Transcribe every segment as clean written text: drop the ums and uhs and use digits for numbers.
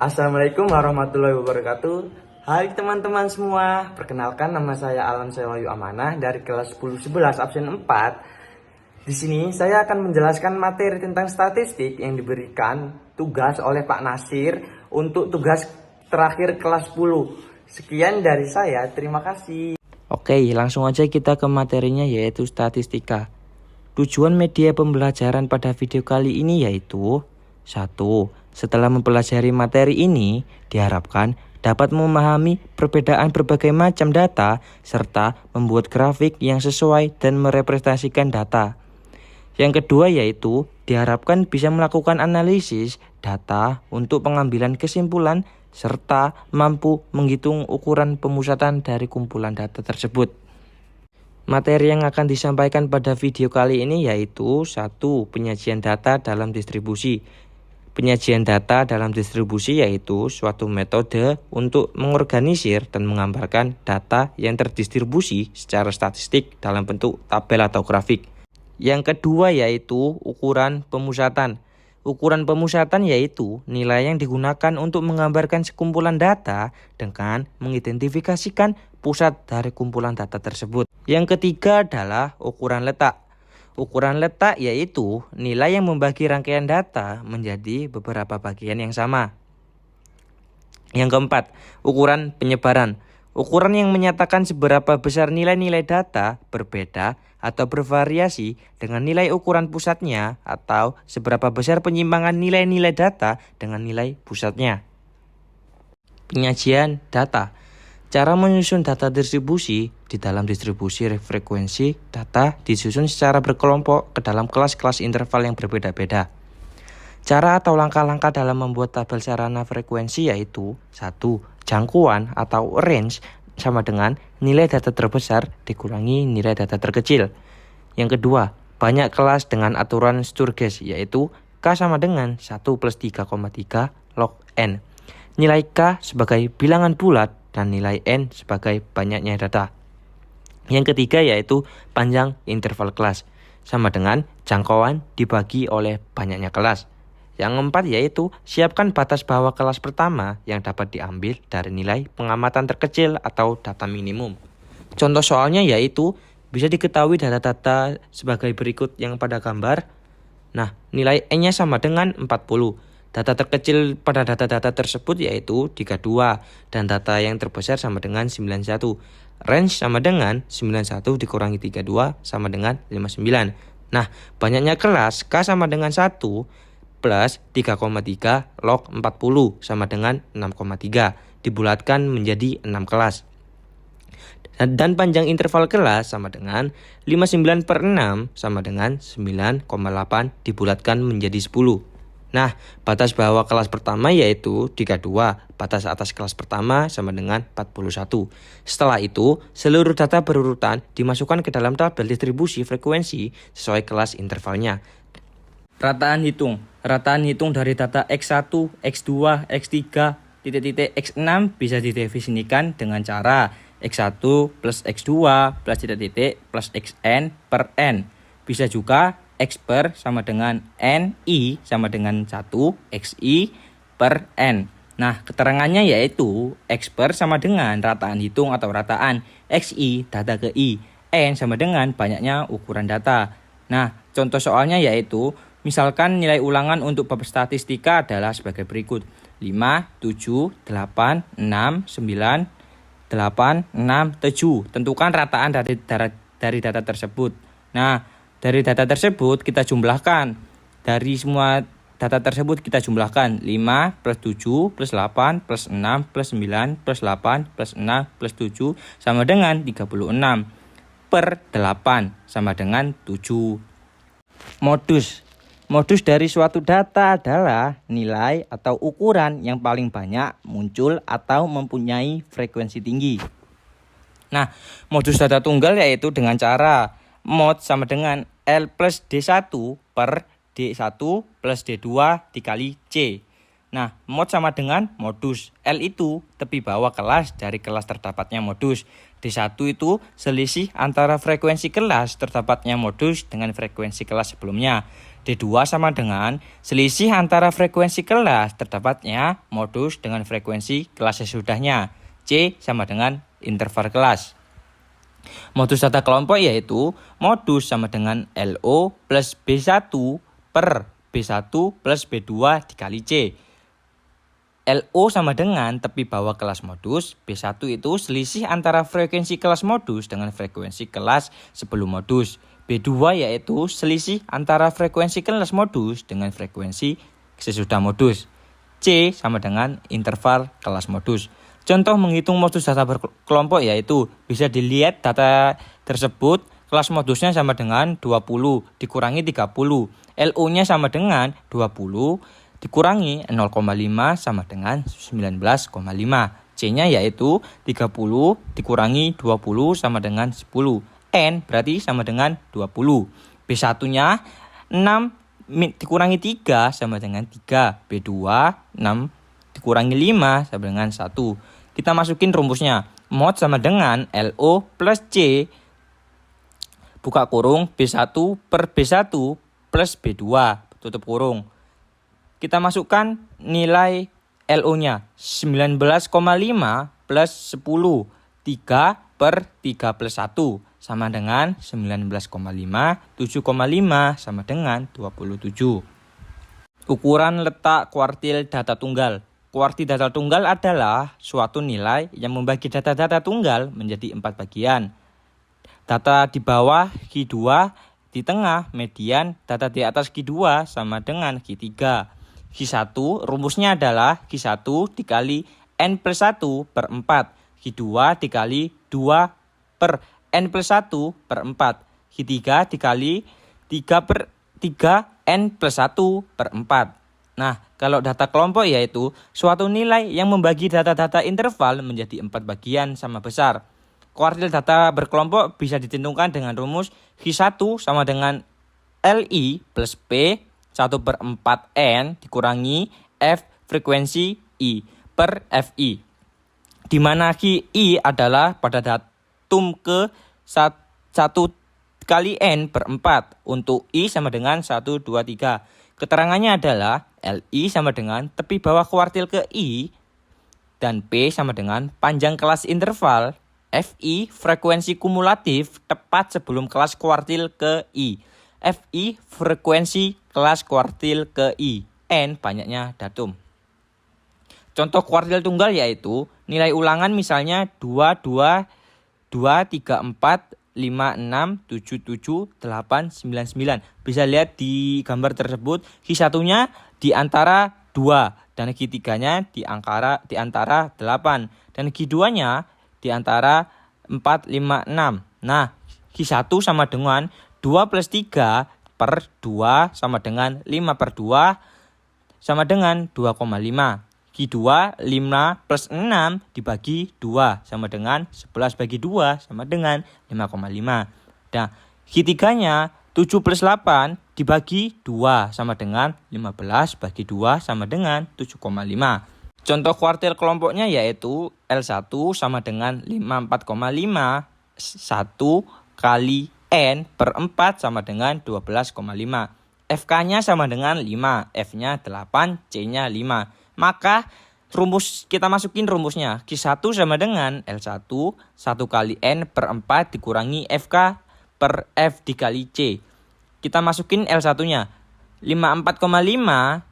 Assalamualaikum warahmatullahi wabarakatuh. Hai teman-teman semua, perkenalkan nama saya Alan Sewayu Amanah dari kelas 10-11 absen 4. Di sini saya akan menjelaskan materi tentang statistik yang diberikan tugas oleh Pak Nasir untuk tugas terakhir kelas 10. Sekian dari saya, terima kasih. Oke, langsung aja kita ke materinya yaitu statistika. Tujuan media pembelajaran pada video kali ini yaitu 1. Setelah mempelajari materi ini, diharapkan dapat memahami perbedaan berbagai macam data serta membuat grafik yang sesuai dan merepresentasikan data. Yang kedua yaitu diharapkan bisa melakukan analisis data untuk pengambilan kesimpulan serta mampu menghitung ukuran pemusatan dari kumpulan data tersebut. Materi yang akan disampaikan pada video kali ini yaitu 1. Penyajian data dalam distribusi. Penyajian data dalam distribusi yaitu suatu metode untuk mengorganisir dan menggambarkan data yang terdistribusi secara statistik dalam bentuk tabel atau grafik. Yang kedua yaitu ukuran pemusatan. Ukuran pemusatan yaitu nilai yang digunakan untuk menggambarkan sekumpulan data dengan mengidentifikasikan pusat dari kumpulan data tersebut. Yang ketiga adalah ukuran letak. Ukuran letak yaitu nilai yang membagi rangkaian data menjadi beberapa bagian yang sama. Yang keempat, ukuran penyebaran. Ukuran yang menyatakan seberapa besar nilai-nilai data berbeda atau bervariasi dengan nilai ukuran pusatnya atau seberapa besar penyimpangan nilai-nilai data dengan nilai pusatnya. Penyajian data. Cara menyusun data distribusi. Di dalam distribusi frekuensi, data disusun secara berkelompok ke dalam kelas-kelas interval yang berbeda-beda. Cara atau langkah-langkah dalam membuat tabel sarana frekuensi yaitu 1. Jangkauan atau range sama dengan nilai data terbesar dikurangi nilai data terkecil. Yang kedua, banyak kelas dengan aturan Sturges yaitu K sama dengan 1 plus 3,3 log N. Nilai K sebagai bilangan bulat dan nilai N sebagai banyaknya data. Yang ketiga yaitu panjang interval kelas, sama dengan jangkauan dibagi oleh banyaknya kelas. Yang keempat yaitu siapkan batas bawah kelas pertama yang dapat diambil dari nilai pengamatan terkecil atau data minimum. Contoh soalnya yaitu bisa diketahui data-data sebagai berikut yang pada gambar. Nah, nilai N-nya sama dengan 40. Data terkecil pada data-data tersebut yaitu 32 dan data yang terbesar sama dengan 91. Range sama dengan 91 dikurangi 32 sama dengan 59. Nah, banyaknya kelas K sama dengan 1 plus 3,3 log 40 sama dengan 6,3 dibulatkan menjadi 6 kelas. Dan panjang interval kelas sama dengan 59 per 6 sama dengan 9,8 dibulatkan menjadi 10. Nah, batas bawah kelas pertama yaitu 32, batas atas kelas pertama sama dengan 41. Setelah itu, seluruh data berurutan dimasukkan ke dalam tabel distribusi frekuensi sesuai kelas intervalnya. Rataan hitung. Rataan hitung dari data X1, X2, X3, X6 bisa didefinisikan dengan cara X1 plus X2 plus plus Xn per N. Bisa juga X per sama dengan N-I sama dengan 1 XI per N. Nah, keterangannya yaitu X per sama dengan rataan hitung atau rataan XI data ke I. N sama dengan banyaknya ukuran data. Nah, contoh soalnya yaitu misalkan nilai ulangan untuk bab statistika adalah sebagai berikut. 5, 7, 8, 6, 9, 8, 6, 7. Tentukan rataan dari data tersebut. Nah, dari data tersebut kita jumlahkan. Dari semua data tersebut kita jumlahkan 5 plus 7 plus 8 plus 6 plus 9 plus 8 plus 6 plus 7 sama dengan 36 per 8 sama dengan 7. Modus dari suatu data adalah nilai atau ukuran yang paling banyak muncul atau mempunyai frekuensi tinggi. Nah, modus data tunggal yaitu dengan cara mod sama dengan L plus D1 per D1 plus D2 dikali C. Nah, mod sama dengan modus. L itu tepi bawah kelas dari kelas terdapatnya modus. D1 itu selisih antara frekuensi kelas terdapatnya modus dengan frekuensi kelas sebelumnya. D2 sama dengan selisih antara frekuensi kelas terdapatnya modus dengan frekuensi kelas sesudahnya. C sama dengan interval kelas. Modus data kelompok yaitu modus sama dengan LO plus B1 per B1 plus B2 dikali C. LO sama dengan tepi bawah kelas modus, B1 itu selisih antara frekuensi kelas modus dengan frekuensi kelas sebelum modus. B2 yaitu selisih antara frekuensi kelas modus dengan frekuensi sesudah modus. C sama dengan interval kelas modus. Contoh menghitung modus data berkelompok yaitu bisa dilihat data tersebut kelas modusnya sama dengan 20 dikurangi 30. LO-nya sama dengan 20 dikurangi 0,5 sama dengan 19,5. C-nya yaitu 30 dikurangi 20 sama dengan 10. N berarti sama dengan 20. B1-nya 6 dikurangi 3 sama dengan 3. B2 6 dikurangi 5 sama dengan 1. Kita masukin rumusnya. Mod sama dengan LO plus C buka kurung B1 per B1 plus B2 tutup kurung. Kita masukkan nilai LO-nya 19,5 plus 10. 3 per 3 plus 1 sama dengan 19,5. 7,5 sama dengan 27. Ukuran letak kuartil data tunggal. Kuartil data tunggal adalah suatu nilai yang membagi data-data tunggal menjadi 4 bagian. Data di bawah Q2, di tengah median, data di atas Q2 sama dengan Q3. Q1 rumusnya adalah Q1 dikali N plus 1 per 4. Q2 dikali 2 per N plus 1 per 4. Q3 dikali 3 per 3 N plus 1 per 4. Nah, kalau data kelompok yaitu suatu nilai yang membagi data-data interval menjadi 4 bagian sama besar. Kuartil data berkelompok bisa ditentukan dengan rumus Q1 sama dengan LI plus P 1 per 4 N dikurangi F frekuensi I per FI. Di mana I adalah pada datum ke 1 kali N per 4. Untuk I sama dengan 1, 2, 3. Keterangannya adalah LI sama dengan tepi bawah kuartil ke I dan P sama dengan panjang kelas interval. FI frekuensi kumulatif tepat sebelum kelas kuartil ke I. FI frekuensi kelas kuartil ke I. N banyaknya datum. Contoh kuartil tunggal yaitu nilai ulangan misalnya 2, 2, 2, 3, 4, 5, 6, 7, 7, 8, 9, 9. Bisa lihat di gambar tersebut Q1-nya di antara 2 dan Q3-nya di antara 8 dan Q2-nya di antara 4, 5, 6. Nah, Q1 sama dengan 2 plus 3 per 2 sama dengan 5 per 2 sama dengan 2,5. Q2 5 plus 6 dibagi 2 sama dengan 11 bagi 2 sama dengan 5,5. Nah, Q3-nya 7 plus 8 dibagi 2 sama dengan 15 bagi 2 sama dengan 7,5. Contoh kuartil kelompoknya yaitu L1 sama dengan 54,5 1 kali N per 4 sama dengan 12,5. FK-nya sama dengan 5, F-nya 8, C-nya 5. Maka kita masukin rumusnya. Q1 sama dengan L1 1 kali N per 4 dikurangi FK per F dikali C. Kita masukin L1-nya. 54,5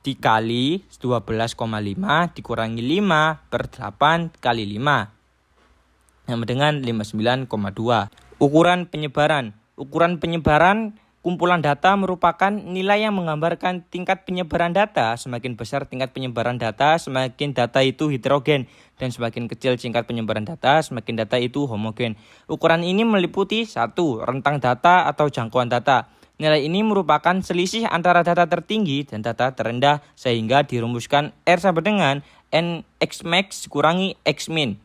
dikali 12,5 dikurangi 5 per 8 kali 5 sama dengan 59,2. Ukuran penyebaran. Ukuran penyebaran kumpulan data merupakan nilai yang menggambarkan tingkat penyebaran data. Semakin besar tingkat penyebaran data, semakin data itu heterogen. Dan semakin kecil tingkat penyebaran data, semakin data itu homogen. Ukuran ini meliputi 1. Rentang data atau jangkauan data. Nilai ini merupakan selisih antara data tertinggi dan data terendah sehingga dirumuskan R sama dengan N X max kurangi X min.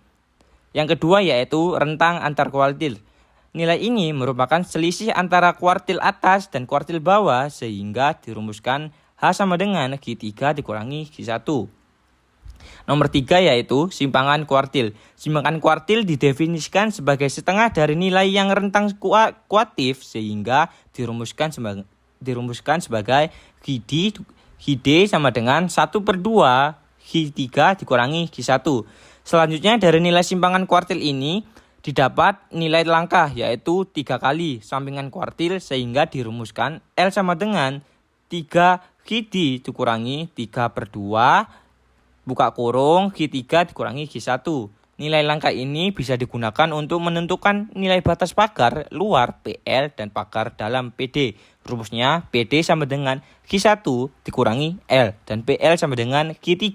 Yang kedua yaitu rentang antar kuartil. Nilai ini merupakan selisih antara kuartil atas dan kuartil bawah sehingga dirumuskan H sama dengan Q3 dikurangi Q1. Nomor 3 yaitu simpangan kuartil. Simpangan kuartil didefinisikan sebagai setengah dari nilai yang rentang kuatif sehingga dirumuskan dirumuskan sebagai Qd sama dengan 1/2 Q3 dikurangi Q1. Selanjutnya dari nilai simpangan kuartil ini didapat nilai langkah yaitu 3 kali sampingan kuartil sehingga dirumuskan L sama dengan 3 Qd dikurangi 3/2 buka kurung Q3 dikurangi Q1. Nilai langkah ini bisa digunakan untuk menentukan nilai batas pagar luar PL dan pagar dalam PD. Rumusnya PD sama dengan Q1 dikurangi L dan PL sama dengan Q3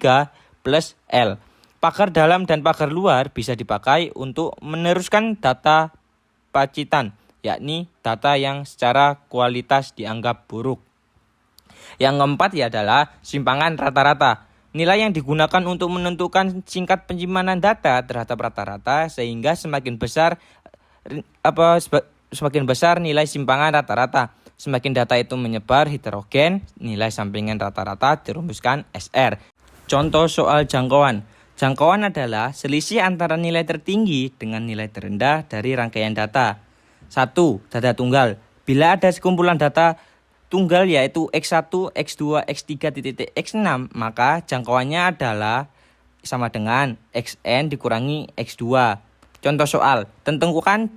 plus L. Pagar dalam dan pagar luar bisa dipakai untuk meneruskan data pacitan, yakni data yang secara kualitas dianggap buruk. Yang keempat adalah simpangan rata-rata. Nilai yang digunakan untuk menentukan singkat penyimpanan data terhadap rata-rata sehingga semakin besar nilai simpangan rata-rata. Semakin data itu menyebar heterogen, nilai sampingan rata-rata dirumuskan SR. Contoh soal jangkauan. Jangkauan adalah selisih antara nilai tertinggi dengan nilai terendah dari rangkaian data. 1. Data tunggal. Bila ada sekumpulan data tunggal yaitu X1, X2, X3, X6, maka jangkauannya adalah sama dengan Xn dikurangi X2. Contoh soal, tentukan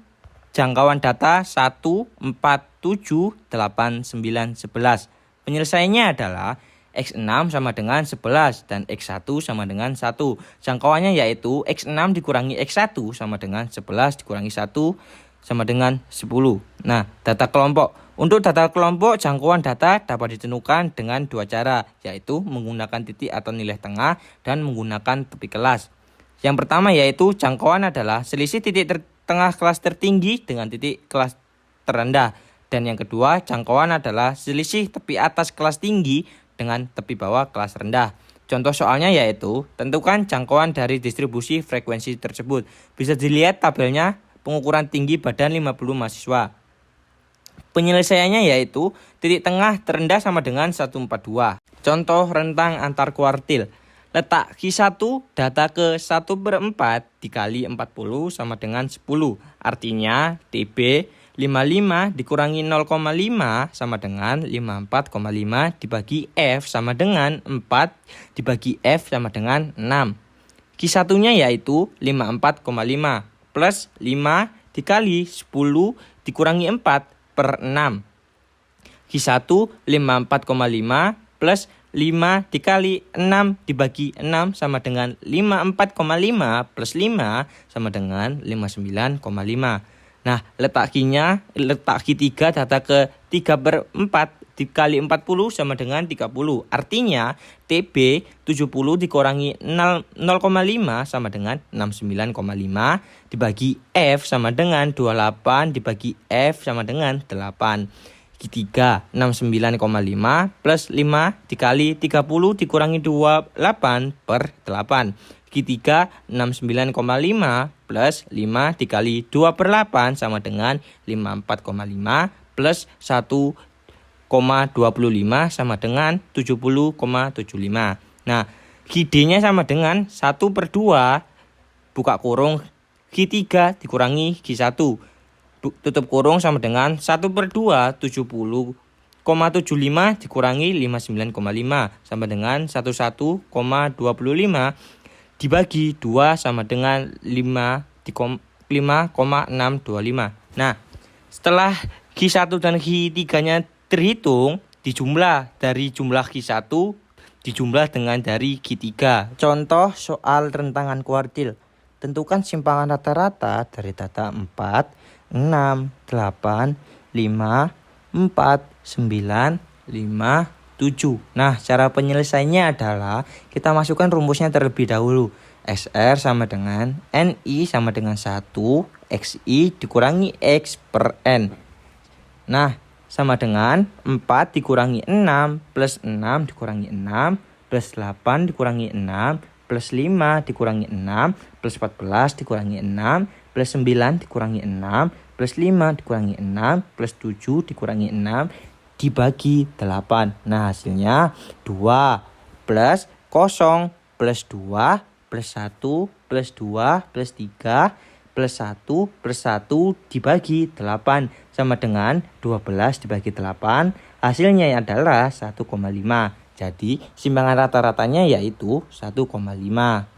jangkauan data 1, 4, 7, 8, 9, 11. Penyelesaiannya adalah X6 sama dengan 11 dan X1 sama dengan 1. Jangkauannya yaitu X6 dikurangi X1 sama dengan 11 dikurangi 1 sama dengan 10. Nah, data kelompok. Untuk data kelompok, jangkauan data dapat ditentukan dengan dua cara, yaitu menggunakan titik atau nilai tengah dan menggunakan tepi kelas. Yang pertama yaitu jangkauan adalah selisih titik tengah kelas tertinggi dengan titik kelas terendah. Dan yang kedua, jangkauan adalah selisih tepi atas kelas tinggi dengan tepi bawah kelas rendah. Contoh soalnya yaitu, tentukan jangkauan dari distribusi frekuensi tersebut. Bisa dilihat tabelnya pengukuran tinggi badan 50 mahasiswa. Penyelesaiannya yaitu titik tengah terendah sama dengan 142. Contoh rentang antar kuartil. Letak Q1 data ke 1/4 dikali 40 sama dengan 10. Artinya TB 55 dikurangi 0,5 sama dengan 54,5 dibagi F sama dengan 4 dibagi F sama dengan 6. Q1-nya yaitu 54,5 plus 5 dikali 10 dikurangi 4/6. Q1 54,5 plus 5 dikali 6 dibagi 6 sama dengan 54,5 plus 5 sama dengan 59,5. Nah, letak Q3 data ke 3/4 dikali 40 sama dengan 30. Artinya TB 70 dikurangi 0,5 sama dengan 69,5 dibagi F sama dengan 28 dibagi F sama dengan 8. Q3 69,5 plus 5 dikali 30 dikurangi 28/8. Q3 69,5 plus 5 dikali 2/8 sama dengan 54,5 plus 1,25 sama dengan 70,75. Nah, Qd-nya sama dengan 1/2 buka kurung Q3 dikurangi Q1 tutup kurung sama dengan 1/2 70,75 dikurangi 59,5 sama dengan 11,25 dibagi 2 sama dengan 5,625. Nah, setelah Q1 dan Q3-nya terhitung, dijumlah dari jumlah Q1 dijumlah dengan dari Q3. Contoh soal rentangan kuartil. Tentukan simpangan rata-rata dari data 4, 6, 8, 5, 4, 9, 5, 7. Nah, cara penyelesaiannya adalah kita masukkan rumusnya terlebih dahulu. SR sama dengan NI sama dengan 1, XI dikurangi X per N. Nah, sama dengan 4 dikurangi 6 plus 6 dikurangi 6 plus 8 dikurangi 6 plus 5 dikurangi 6 plus 14 dikurangi 6 plus 9 dikurangi 6 plus 5 dikurangi 6 plus 7 dikurangi 6 dibagi 8. Nah, hasilnya 2 plus 0 plus 2 plus 1 plus 2 plus 3 plus 1 plus 1 dibagi 8 sama dengan 12 dibagi 8 Hasilnya adalah 1,5. Jadi simpangan rata-ratanya yaitu 1,5.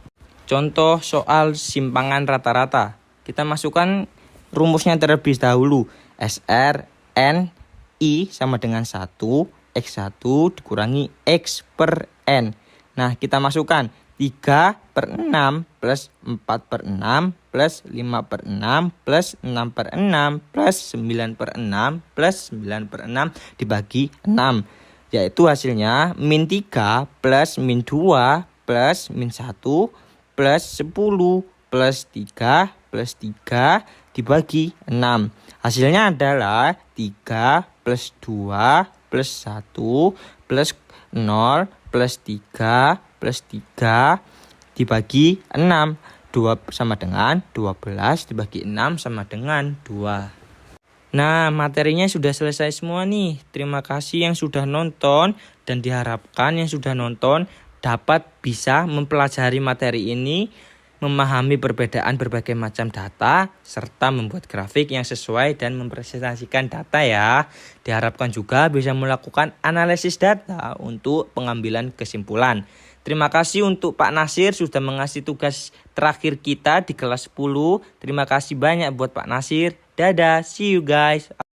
Contoh soal simpangan rata-rata. Kita masukkan rumusnya terlebih dahulu. SR N I sama dengan 1, X1 dikurangi X per N. Nah, kita masukkan 3/6 plus 4/6 plus 5/6 plus 6/6 plus 9/6 plus 9/6 dibagi 6. Yaitu hasilnya min 3 plus min 2 plus min 1 plus 10 plus 3 plus 3 dibagi 6. Hasilnya adalah 3 plus 2 plus 1 plus 0 plus 3 plus 3 dibagi 6. 2 sama dengan 12 dibagi 6 sama dengan 2. Nah, materinya sudah selesai semua nih. Terima kasih yang sudah nonton dan diharapkan yang sudah nonton dapat bisa mempelajari materi ini, memahami perbedaan berbagai macam data, serta membuat grafik yang sesuai dan mempresentasikan data ya. Diharapkan juga bisa melakukan analisis data untuk pengambilan kesimpulan. Terima kasih untuk Pak Nasir sudah mengasih tugas terakhir kita di kelas 10. Terima kasih banyak buat Pak Nasir. Dadah, see you guys.